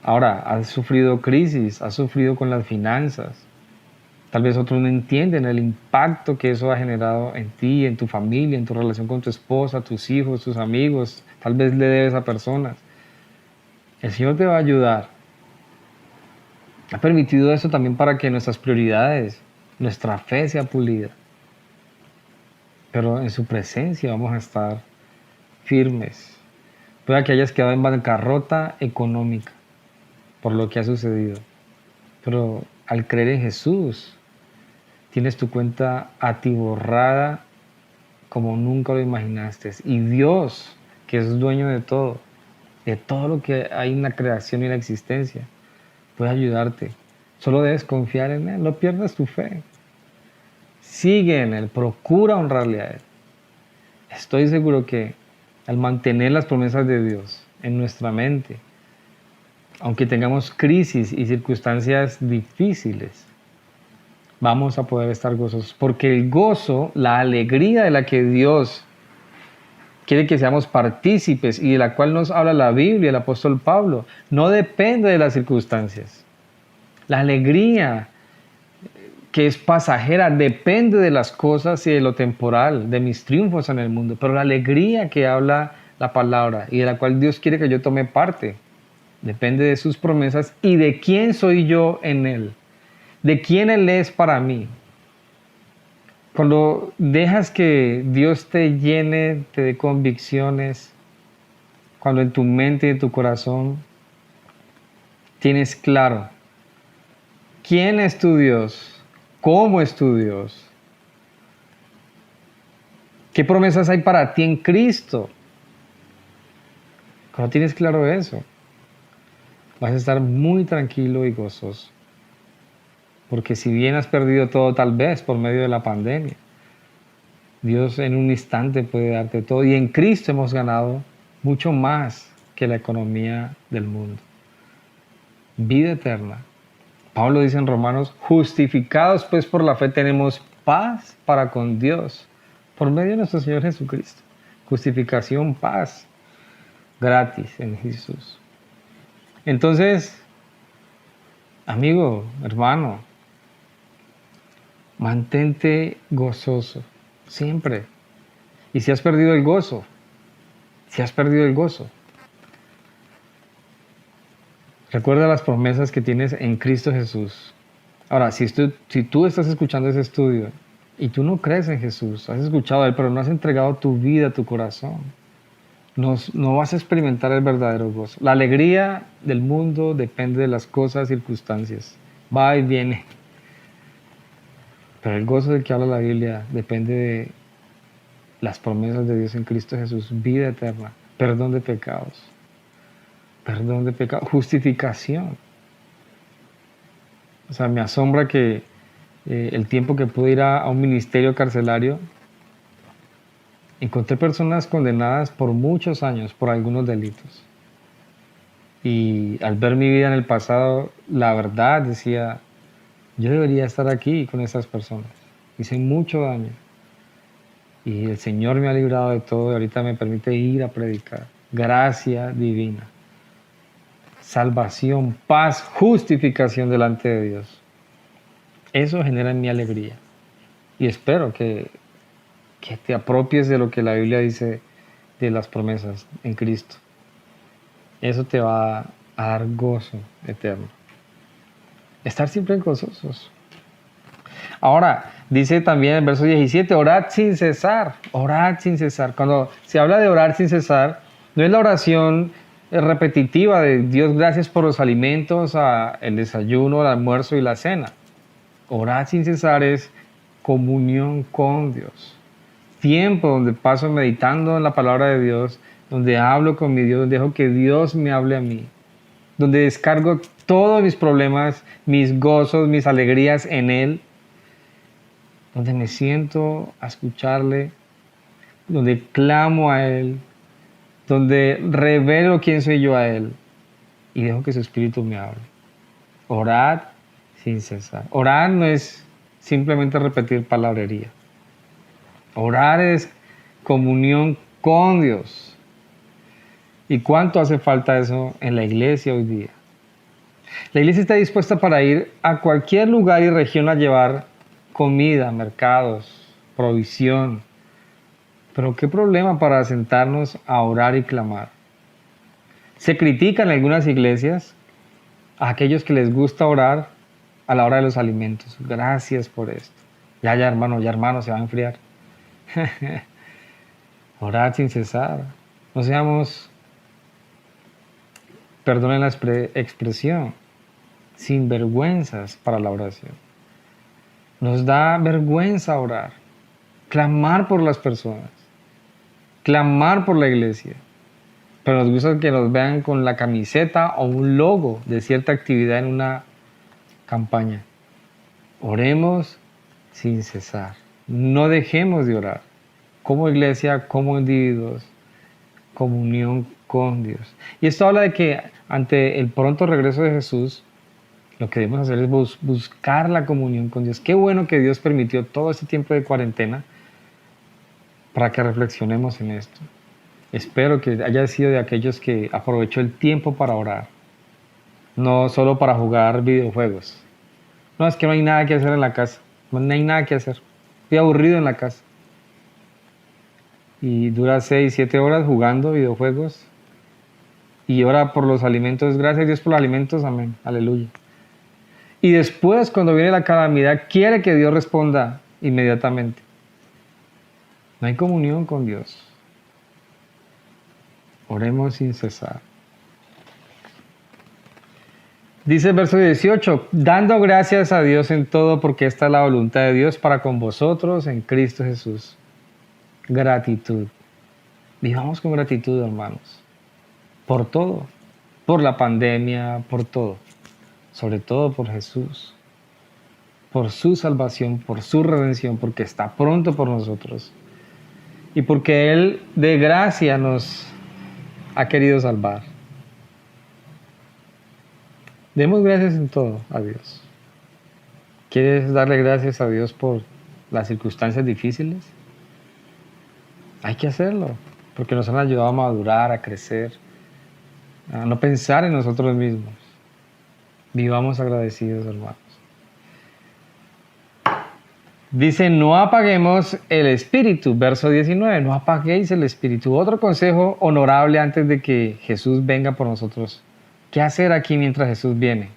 Ahora, has sufrido crisis, has sufrido con las finanzas. Tal vez otros no entienden el impacto que eso ha generado en ti, en tu familia, en tu relación con tu esposa, tus hijos, tus amigos. Tal vez le debes a personas. El Señor te va a ayudar. Ha permitido eso también para que nuestras prioridades, nuestra fe sea pulida. Pero en su presencia vamos a estar firmes. Puede que hayas quedado en bancarrota económica por lo que ha sucedido. Pero al creer en Jesús, tienes tu cuenta atiborrada como nunca lo imaginaste. Y Dios, que es dueño de todo lo que hay en la creación y en la existencia, puede ayudarte. Solo debes confiar en Él, no pierdas tu fe. Sigue en Él, procura honrarle a Él. Estoy seguro que al mantener las promesas de Dios en nuestra mente, aunque tengamos crisis y circunstancias difíciles, vamos a poder estar gozosos. Porque el gozo, la alegría de la que Dios quiere que seamos partícipes y de la cual nos habla la Biblia, el apóstol Pablo, no depende de las circunstancias. La alegría que es pasajera depende de las cosas y de lo temporal, de mis triunfos en el mundo. Pero la alegría que habla la palabra y de la cual Dios quiere que yo tome parte, depende de sus promesas y de quién soy yo en Él, de quién Él es para mí. Cuando dejas que Dios te llene, te dé convicciones, cuando en tu mente y en tu corazón tienes claro quién es tu Dios, cómo es tu Dios, qué promesas hay para ti en Cristo. Cuando tienes claro eso, vas a estar muy tranquilo y gozoso. Porque si bien has perdido todo tal vez por medio de la pandemia, Dios en un instante puede darte todo. Y en Cristo hemos ganado mucho más que la economía del mundo. Vida eterna. Pablo dice en Romanos, justificados pues por la fe tenemos paz para con Dios por medio de nuestro Señor Jesucristo. Justificación, paz, gratis en Jesús. Entonces, amigo, hermano, mantente gozoso, siempre. Y si has perdido el gozo, recuerda las promesas que tienes en Cristo Jesús. Ahora, si tú estás escuchando ese estudio y tú no crees en Jesús, has escuchado a Él, pero no has entregado tu vida, tu corazón, no vas a experimentar el verdadero gozo. La alegría del mundo depende de las cosas, circunstancias. Va y viene. Pero el gozo del que habla la Biblia depende de las promesas de Dios en Cristo Jesús. Vida eterna, perdón de pecados, justificación. O sea, me asombra que el tiempo que pude ir a un ministerio carcelario, encontré personas condenadas por muchos años por algunos delitos. Y al ver mi vida en el pasado, la verdad decía, yo debería estar aquí con esas personas. Hice mucho daño. Y el Señor me ha librado de todo y ahorita me permite ir a predicar. Gracia divina. Salvación, paz, justificación delante de Dios. Eso genera en mí alegría. Y espero que te apropies de lo que la Biblia dice de las promesas en Cristo. Eso te va a dar gozo eterno. Estar siempre gozosos. Ahora, dice también en el verso 17, orad sin cesar. Orad sin cesar. Cuando se habla de orar sin cesar, no es la oración repetitiva de Dios, gracias por los alimentos, el desayuno, el almuerzo y la cena. Orad sin cesar es comunión con Dios. Tiempo donde paso meditando en la palabra de Dios, donde hablo con mi Dios, donde dejo que Dios me hable a mí, donde descargo todos mis problemas, mis gozos, mis alegrías en Él, donde me siento a escucharle, donde clamo a Él, donde revelo quién soy yo a Él y dejo que su Espíritu me hable. Orad sin cesar. Orar no es simplemente repetir palabrería. Orar es comunión con Dios. ¿Y cuánto hace falta eso en la iglesia hoy día? La iglesia está dispuesta para ir a cualquier lugar y región a llevar comida, mercados, provisión. Pero qué problema para sentarnos a orar y clamar. Se critican en algunas iglesias a aquellos que les gusta orar a la hora de los alimentos. Gracias por esto. Ya hermano, se va a enfriar. Orar sin cesar. No seamos, perdonen la expresión, sinvergüenzas para la oración. Nos da vergüenza orar, clamar por las personas, clamar por la iglesia. Pero nos gusta que nos vean con la camiseta o un logo de cierta actividad en una campaña. Oremos sin cesar. No dejemos de orar. Como iglesia, como individuos, comunión con Dios. Y esto habla de que ante el pronto regreso de Jesús, Lo que debemos hacer es buscar la comunión con Dios. Qué bueno que Dios permitió todo este tiempo de cuarentena para que reflexionemos en esto. Espero que haya sido de aquellos que aprovechó el tiempo para orar, no solo para jugar videojuegos. No, es que no hay nada que hacer en la casa, no hay nada que hacer. Estoy aburrido en la casa. Y dura 6, 7 horas jugando videojuegos y ora por los alimentos. Gracias a Dios por los alimentos, amén, aleluya. Y después, cuando viene la calamidad, quiere que Dios responda inmediatamente. No hay comunión con Dios. Oremos sin cesar. Dice el verso 18, dando gracias a Dios en todo, porque esta es la voluntad de Dios para con vosotros en Cristo Jesús. Gratitud. Vivamos con gratitud, hermanos. Por todo. Por la pandemia, por todo. Sobre todo por Jesús. Por su salvación, por su redención, porque está pronto por nosotros. Y porque Él de gracia nos ha querido salvar. Demos gracias en todo a Dios. ¿Quieres darle gracias a Dios por las circunstancias difíciles? Hay que hacerlo, porque nos han ayudado a madurar, a crecer, a no pensar en nosotros mismos. Vivamos agradecidos, hermanos. Dice, no apaguemos el espíritu, verso 19, no apaguéis el espíritu. Otro consejo honorable antes de que Jesús venga por nosotros. ¿Qué hacer aquí mientras Jesús viene?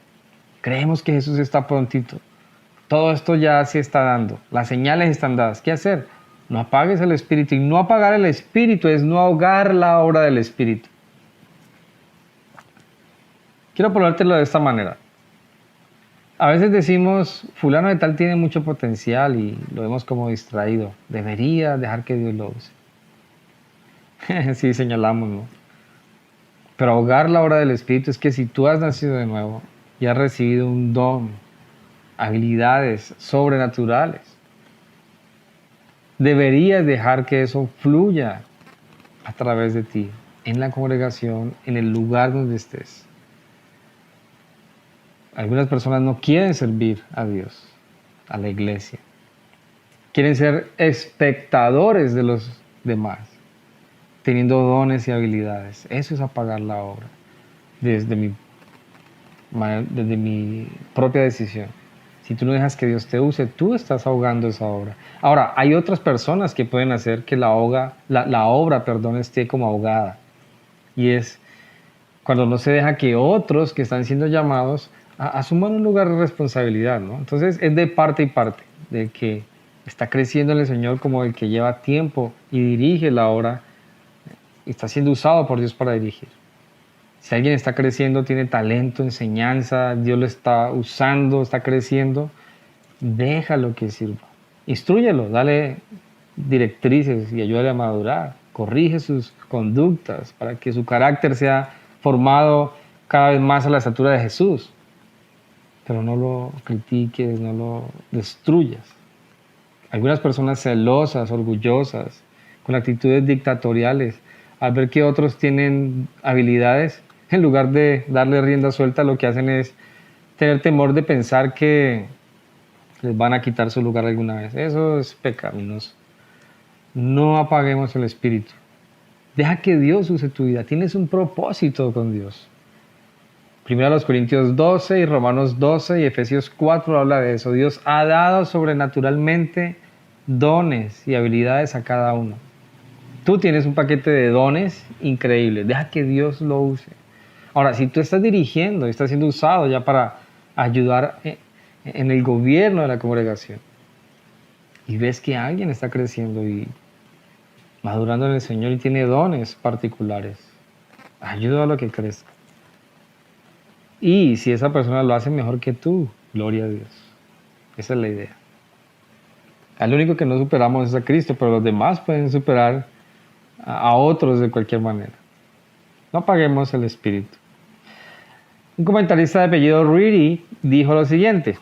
Creemos que Jesús está prontito. Todo esto ya se está dando. Las señales están dadas. ¿Qué hacer? No apagues el espíritu. Y no apagar el espíritu es no ahogar la obra del espíritu. Quiero ponértelo de esta manera. A veces decimos, fulano de tal tiene mucho potencial y lo vemos como distraído. Debería dejar que Dios lo use. Sí, señalamos, ¿no? Pero ahogar la obra del Espíritu es que si tú has nacido de nuevo y has recibido un don, habilidades sobrenaturales, deberías dejar que eso fluya a través de ti, en la congregación, en el lugar donde estés. Algunas personas no quieren servir a Dios, a la iglesia. Quieren ser espectadores de los demás, teniendo dones y habilidades. Eso es apagar la obra, desde mi propia decisión. Si tú no dejas que Dios te use, tú estás ahogando esa obra. Ahora, hay otras personas que pueden hacer que la obra esté como ahogada. Y es cuando no se deja que otros que están siendo llamados asuman un lugar de responsabilidad, ¿no? Entonces es de parte y parte, de que está creciendo en el Señor como el que lleva tiempo y dirige la obra y está siendo usado por Dios para dirigir. Si alguien está creciendo, tiene talento, enseñanza, Dios lo está usando, está creciendo, déjalo que sirva. Instrúyelo, dale directrices y ayúdale a madurar. Corrige sus conductas para que su carácter sea formado cada vez más a la estatura de Jesús. Pero no lo critiques, no lo destruyas. Algunas personas celosas, orgullosas, con actitudes dictatoriales, al ver que otros tienen habilidades, en lugar de darle rienda suelta, lo que hacen es tener temor de pensar que les van a quitar su lugar alguna vez. Eso es pecaminoso. No apaguemos el espíritu. Deja que Dios use tu vida. Tienes un propósito con Dios. Primero los Corintios 12 y Romanos 12 y Efesios 4 habla de eso. Dios ha dado sobrenaturalmente dones y habilidades a cada uno. Tú tienes un paquete de dones increíbles. Deja que Dios lo use. Ahora, si tú estás dirigiendo y estás siendo usado ya para ayudar en el gobierno de la congregación y ves que alguien está creciendo y madurando en el Señor y tiene dones particulares, ayuda a lo que crezca. Y si esa persona lo hace mejor que tú, gloria a Dios. Esa es la idea. Al único que no superamos es a Cristo, pero los demás pueden superar a otros de cualquier manera. No apaguemos el espíritu. Un comentarista de apellido Reedy dijo lo siguiente: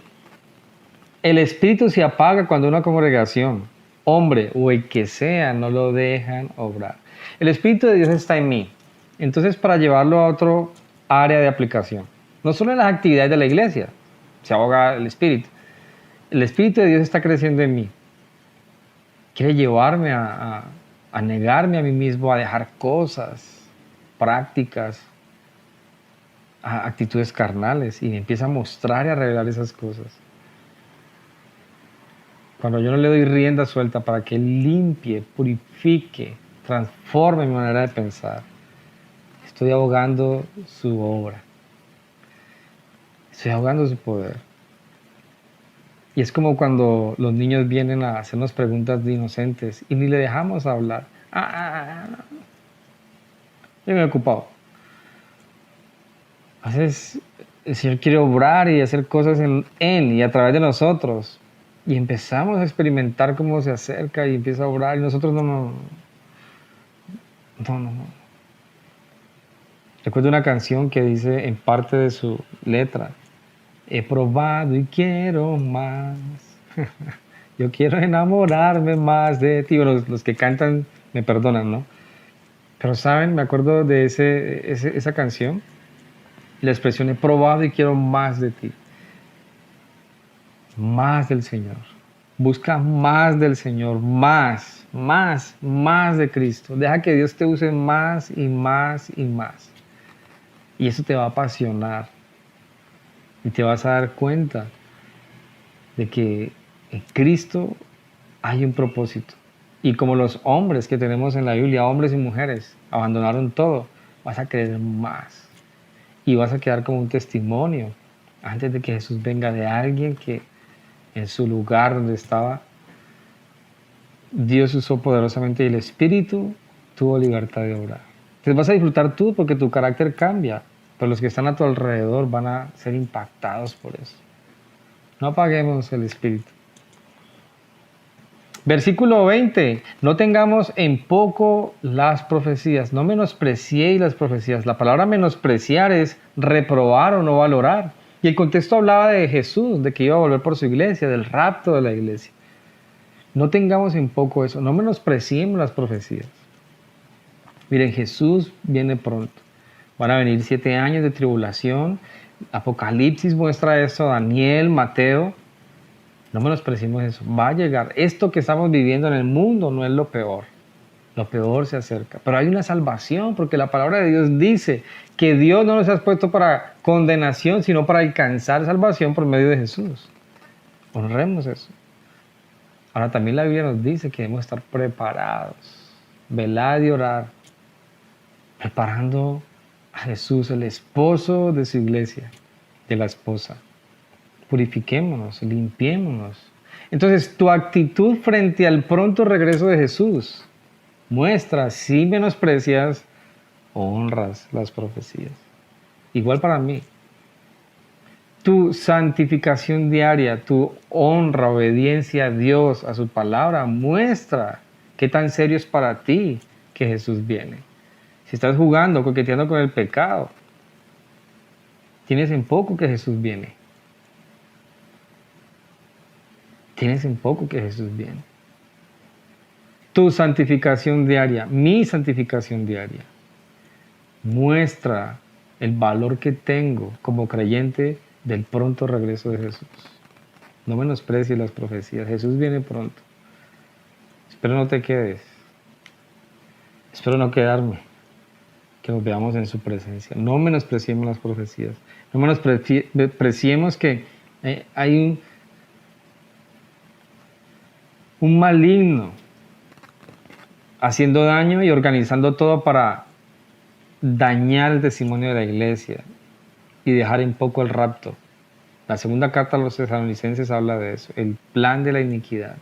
el espíritu se apaga cuando una congregación, hombre o el que sea, no lo dejan obrar. El espíritu de Dios está en mí. Entonces, para llevarlo a otro área de aplicación, no solo en las actividades de la iglesia, se ahoga el espíritu. El Espíritu de Dios está creciendo en mí. Quiere llevarme a negarme a mí mismo, a dejar cosas, prácticas, a actitudes carnales, y me empieza a mostrar y a revelar esas cosas. Cuando yo no le doy rienda suelta para que Él limpie, purifique, transforme mi manera de pensar, estoy ahogando su obra. Estoy ahogando su poder. Y es como cuando los niños vienen a hacernos preguntas de inocentes y ni le dejamos hablar. Yo me he ocupado. A veces el Señor quiere obrar y hacer cosas en y a través de nosotros. Y empezamos a experimentar cómo se acerca y empieza a obrar y nosotros no. Recuerdo una canción que dice en parte de su letra: he probado y quiero más. Yo quiero enamorarme más de ti. Bueno, los que cantan me perdonan, ¿no? Pero saben, me acuerdo de esa canción. La expresión: he probado y quiero más de ti. Más del Señor. Busca más del Señor. Más de Cristo. Deja que Dios te use más y más y más. Y eso te va a apasionar. Y te vas a dar cuenta de que en Cristo hay un propósito. Y como los hombres que tenemos en la Biblia, hombres y mujeres, abandonaron todo, vas a querer más. Y vas a quedar como un testimonio antes de que Jesús venga, de alguien que en su lugar donde estaba, Dios usó poderosamente y el Espíritu tuvo libertad de obrar. Entonces vas a disfrutar tú porque tu carácter cambia, pero los que están a tu alrededor van a ser impactados por eso. No apaguemos el Espíritu. Versículo 20. No tengamos en poco las profecías. No menospreciéis las profecías. La palabra menospreciar es reprobar o no valorar. Y el contexto hablaba de Jesús, de que iba a volver por su iglesia, del rapto de la iglesia. No tengamos en poco eso. No menospreciemos las profecías. Miren, Jesús viene pronto. Van a venir 7 años de tribulación. Apocalipsis muestra eso, Daniel, Mateo. No menospreciemos eso. Va a llegar. Esto que estamos viviendo en el mundo no es lo peor. Lo peor se acerca. Pero hay una salvación, porque la palabra de Dios dice que Dios no nos ha puesto para condenación, sino para alcanzar salvación por medio de Jesús. Honremos eso. Ahora también la Biblia nos dice que debemos estar preparados. Velad y orar. Preparando a Jesús, el esposo de su iglesia, de la esposa. Purifiquémonos, limpiémonos. Entonces, tu actitud frente al pronto regreso de Jesús muestra si menosprecias o honras las profecías. Igual para mí. Tu santificación diaria, tu honra, obediencia a Dios, a su palabra, muestra qué tan serio es para ti que Jesús viene. Si estás jugando, coqueteando con el pecado, tienes en poco que Jesús viene. Tienes en poco que Jesús viene. Tu santificación diaria, mi santificación diaria, muestra el valor que tengo como creyente del pronto regreso de Jesús. No menosprecies las profecías. Jesús viene pronto. Espero no te quedes. Espero no quedarme. Que nos veamos en su presencia. No menospreciemos las profecías. No menospreciemos que hay un maligno haciendo daño y organizando todo para dañar el testimonio de la iglesia y dejar en poco el rapto. La segunda carta a los tesalonicenses habla de eso, el plan de la iniquidad.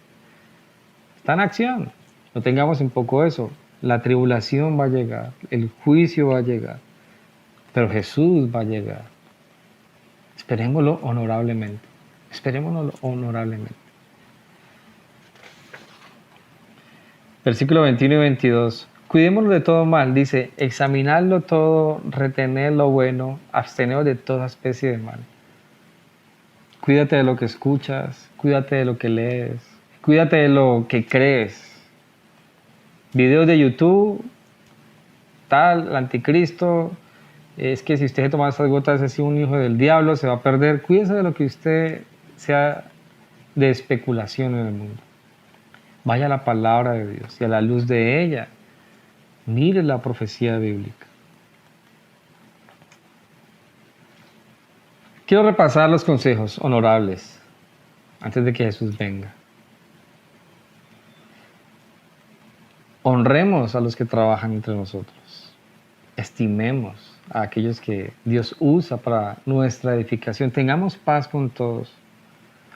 Está en acción. No tengamos en poco eso. La tribulación va a llegar, el juicio va a llegar, pero Jesús va a llegar. Esperémoslo honorablemente. Esperémoslo honorablemente. Versículo 21 y 22. Cuidémonos de todo mal. Dice, examinadlo todo, retened lo bueno, absteneos de toda especie de mal. Cuídate de lo que escuchas, cuídate de lo que lees, cuídate de lo que crees. Videos de YouTube, tal, el anticristo, es que si usted se toma estas gotas es un hijo del diablo, se va a perder. Cuídese de lo que usted sea de especulación en el mundo. Vaya a la palabra de Dios y a la luz de ella, mire la profecía bíblica. Quiero repasar los consejos honorables antes de que Jesús venga. Honremos a los que trabajan entre nosotros. Estimemos a aquellos que Dios usa para nuestra edificación. Tengamos paz con todos.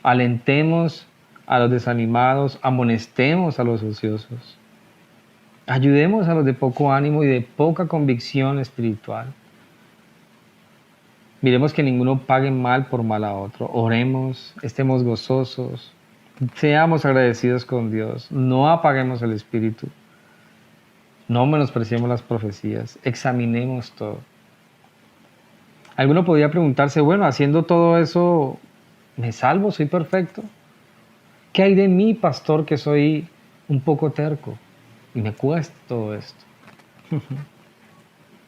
Alentemos a los desanimados. Amonestemos a los ociosos. Ayudemos a los de poco ánimo y de poca convicción espiritual. Miremos que ninguno pague mal por mal a otro. Oremos, estemos gozosos, seamos agradecidos con Dios. No apaguemos el espíritu. No menospreciemos las profecías. Examinemos todo. Alguno podría preguntarse, bueno, haciendo todo eso, ¿me salvo? ¿Soy perfecto? ¿Qué hay de mí, pastor, que soy un poco terco y me cuesta todo esto?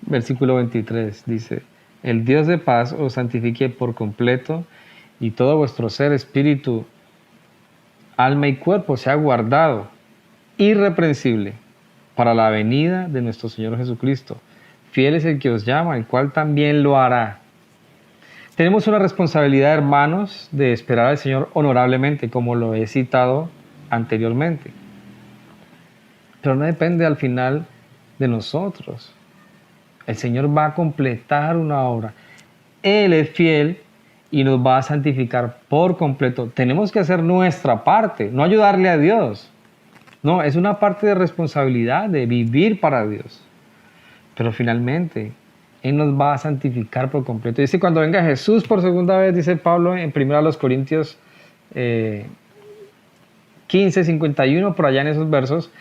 Versículo 23 dice, el Dios de paz os santifique por completo y todo vuestro ser, espíritu, alma y cuerpo sea guardado irreprensible para la venida de nuestro Señor Jesucristo. Fiel es el que os llama, el cual también lo hará. Tenemos una responsabilidad, hermanos, de esperar al Señor honorablemente, como lo he citado anteriormente. Pero no depende al final de nosotros. El Señor va a completar una obra. Él es fiel y nos va a santificar por completo. Tenemos que hacer nuestra parte, no ayudarle a Dios. No, es una parte de responsabilidad, de vivir para Dios. Pero finalmente, Él nos va a santificar por completo. Dice, cuando venga Jesús por segunda vez, dice Pablo en 1 Corintios 15, 51, por allá en esos versos,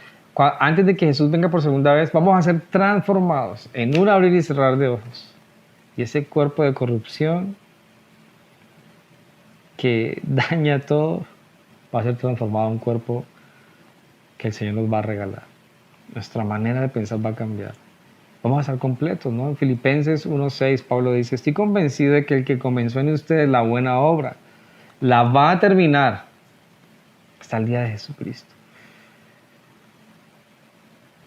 antes de que Jesús venga por segunda vez, vamos a ser transformados en un abrir y cerrar de ojos. Y ese cuerpo de corrupción que daña todo, va a ser transformado en un cuerpo que el Señor nos va a regalar. Nuestra manera de pensar va a cambiar. Vamos a estar completos, ¿no? En Filipenses 1:6, Pablo dice, estoy convencido de que el que comenzó en ustedes la buena obra, la va a terminar hasta el día de Jesucristo.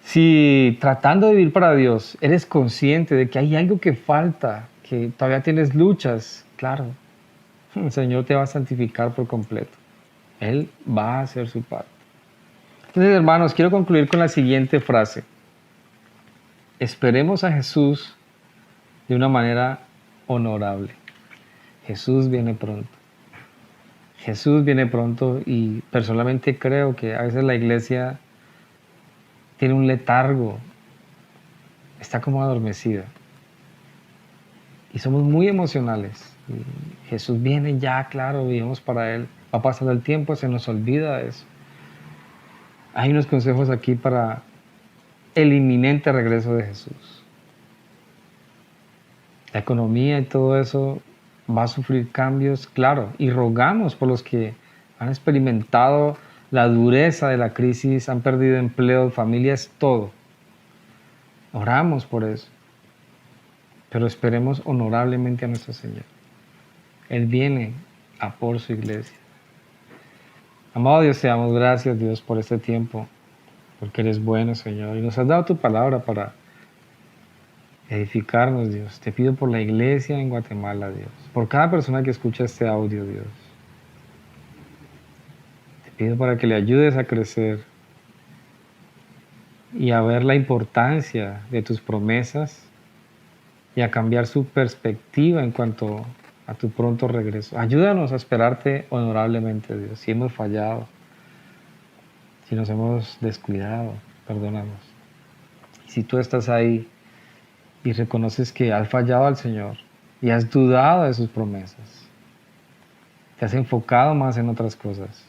Si tratando de vivir para Dios, eres consciente de que hay algo que falta, que todavía tienes luchas, claro, el Señor te va a santificar por completo. Él va a hacer su parte. Entonces, hermanos, quiero concluir con la siguiente frase. Esperemos a Jesús de una manera honorable. Jesús viene pronto. Jesús viene pronto y personalmente creo que a veces la iglesia tiene un letargo, está como adormecida. Y somos muy emocionales. Y Jesús viene ya, claro, vivimos para Él. Va a pasar el tiempo, se nos olvida eso. Hay unos consejos aquí para el inminente regreso de Jesús. La economía y todo eso va a sufrir cambios, claro, y rogamos por los que han experimentado la dureza de la crisis, han perdido empleo, familias, todo. Oramos por eso, pero esperemos honorablemente a nuestro Señor. Él viene a por su iglesia. Amado Dios, te damos gracias, Dios, por este tiempo, porque eres bueno, Señor, y nos has dado tu palabra para edificarnos, Dios. Te pido por la iglesia en Guatemala, Dios, por cada persona que escucha este audio, Dios. Te pido para que le ayudes a crecer y a ver la importancia de tus promesas y a cambiar su perspectiva en cuanto a tu pronto regreso. Ayúdanos a esperarte honorablemente, Dios. Si hemos fallado, si nos hemos descuidado, perdónanos. Si tú estás ahí y reconoces que has fallado al Señor y has dudado de sus promesas, te has enfocado más en otras cosas,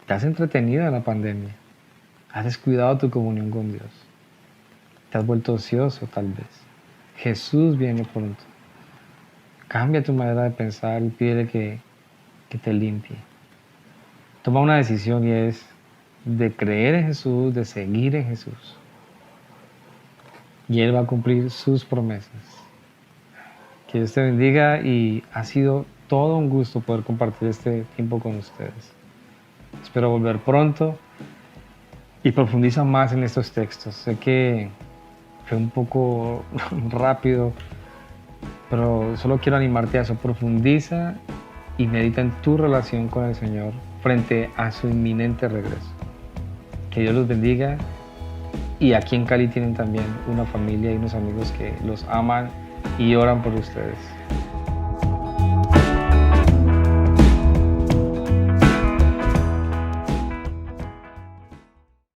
te has entretenido en la pandemia, has descuidado tu comunión con Dios, te has vuelto ocioso tal vez. Jesús viene pronto. Cambia tu manera de pensar y pídele que te limpie. Toma una decisión y es de creer en Jesús, de seguir en Jesús. Y Él va a cumplir sus promesas. Que Dios te bendiga y ha sido todo un gusto poder compartir este tiempo con ustedes. Espero volver pronto y profundiza más en estos textos. Sé que fue un poco rápido, pero solo quiero animarte a eso. Profundiza y medita en tu relación con el Señor frente a su inminente regreso. Que Dios los bendiga. Y aquí en Cali tienen también una familia y unos amigos que los aman y oran por ustedes.